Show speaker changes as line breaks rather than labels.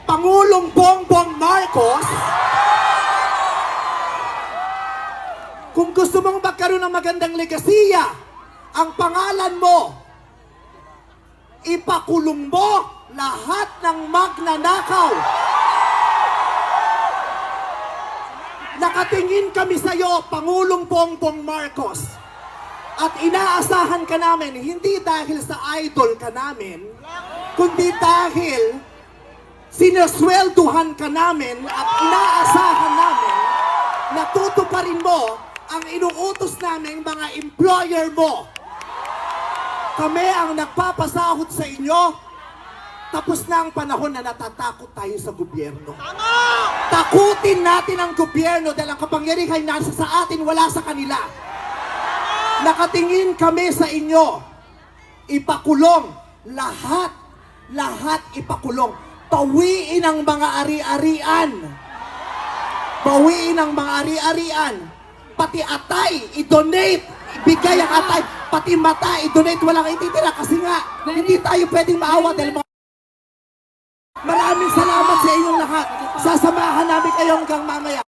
Pangulong Bongbong Marcos, kung gusto mong magkaroon ng magandang legasiya, ang pangalan mo, ipakulong mo lahat ng magnanakaw. Nakatingin kami sa iyo, Pangulong Bongbong Marcos. At inaasahan ka namin, hindi dahil sa idol ka namin, kundi dahil sinaswelduhan ka namin at inaasahan namin na tutuparin mo ang inuutos namin mga employer mo. Kami ang nagpapasahod sa inyo. Tapos na ang panahon na natatakot tayo sa gobyerno. Takutin natin ang gobyerno dahil ang kapangyarihan nasa sa atin, wala sa kanila. Nakatingin kami sa inyo. Ipakulong. Lahat ipakulong. Pawiin ang mga ari-arian. Bawiin ang mga ari-arian. Pati atay, i-donate. Ibigay ang atay. Pati mata, i-donate. Walang ititira kasi nga, hindi tayo pwedeng maawa dahil maraming salamat sa inyong lahat. Sasamahan namin kayo hanggang mamaya.